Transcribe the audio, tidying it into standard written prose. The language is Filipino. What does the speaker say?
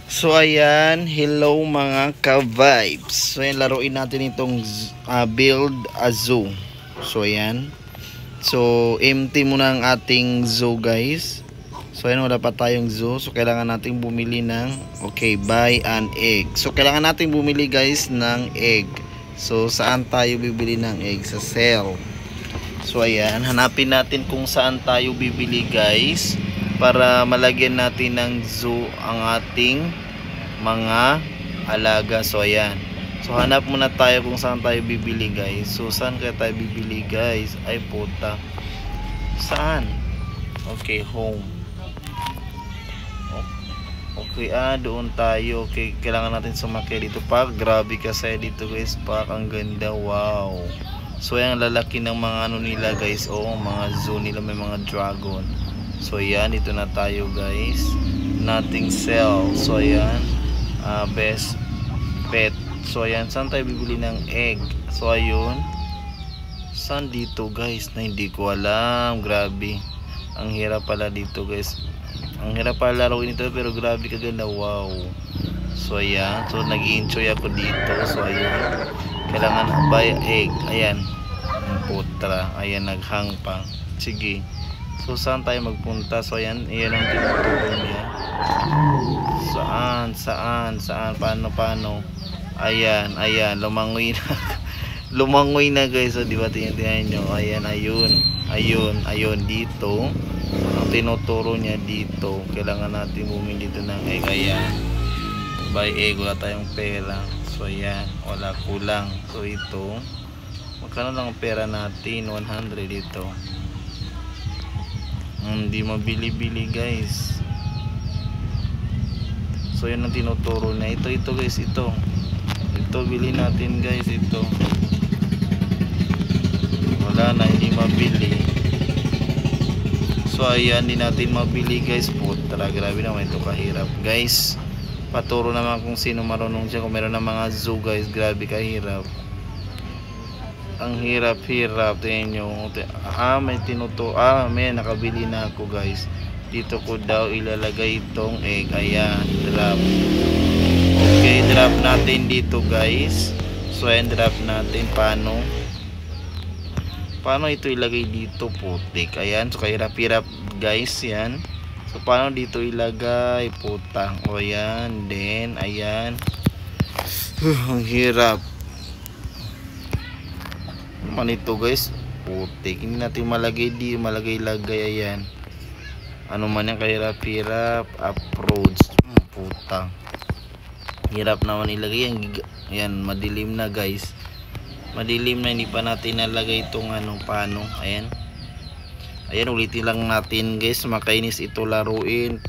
So ayan, hello mga ka-vibes. So ayan, laruin natin itong build a zoo. So ayan. So empty muna ang ating zoo guys. So ayan, wala pa tayong zoo. So kailangan natin bumili ng buy an egg. So kailangan natin bumili guys ng egg. So saan tayo bibili ng egg? Sa sale. So ayan, hanapin natin kung saan tayo bibili guys, para malagyan natin ng zoo ang ating mga alaga. So ayan, so hanap muna tayo kung saan tayo bibili guys. So saan kaya tayo bibili guys? Ay puta, saan? Okay, home. Okay, doon tayo. Okay, kailangan natin sumakay dito pa. Grabe kasi dito guys, pak, ang ganda, wow. So ayan, lalaki ng mga ano nila guys. Mga zoo nila, may mga dragon. So ayan, dito na tayo guys. Nothing sell. So ayan, best pet. So ayan, saan tayo bibili ng egg? So ayun, saan dito guys? Na hindi ko alam. Grabe, ang hirap pala dito guys. Ang hirap pala laruin ito, pero grabe kaganda, wow. So ayan, so nag-enjoy ako dito. So ayun, kailangan buy egg. Ayan, ang putra. Ayan, naghang pa. Sige, so saan tayo magpunta? So ayan, ayan ang tinuturo niya. Saan? Paano? Ayan, lumangoy na. Lumangoy na guys. So diba, tingnan nyo. Ayan, ayun dito. Ang tinuturo niya dito, kailangan natin bumili dito ng egg. Ayan, buy egg. Wala tayong pera. So ayan, wala, kulang. So ito, magkano lang ang pera natin? 100 dito. Hindi mabili-bili guys. So yun ang tinuturo na. Ito guys, ito bili natin guys. Ito wala na, hindi mabili. So ayan, hindi natin mabili guys. Putra, grabe naman ito kahirap guys. Paturo naman kung sino marunong dyan, kung meron ng mga zoo guys. Grabe kahirap, ang hirap. Tingnan nyo. May tinuturo. May nakabili na ako guys. Dito ko daw ilalagay itong egg. Ayan, drop. Okay, drop natin dito guys. So ayan, drop natin. Paano ito ilagay dito? Putik. Ayan, so kahirap guys yan. So paano dito ilagay? Putang. O ayan, then ayan. Ang hirap naman ito guys. Putik, hindi natin malagay ayan. Ano man yan, kahirap approach. Putang, hirap naman ilagay yan. Madilim na guys, hindi pa natin nalagay itong paano. Ayan, ulitin lang natin guys. Makainis ito laruin.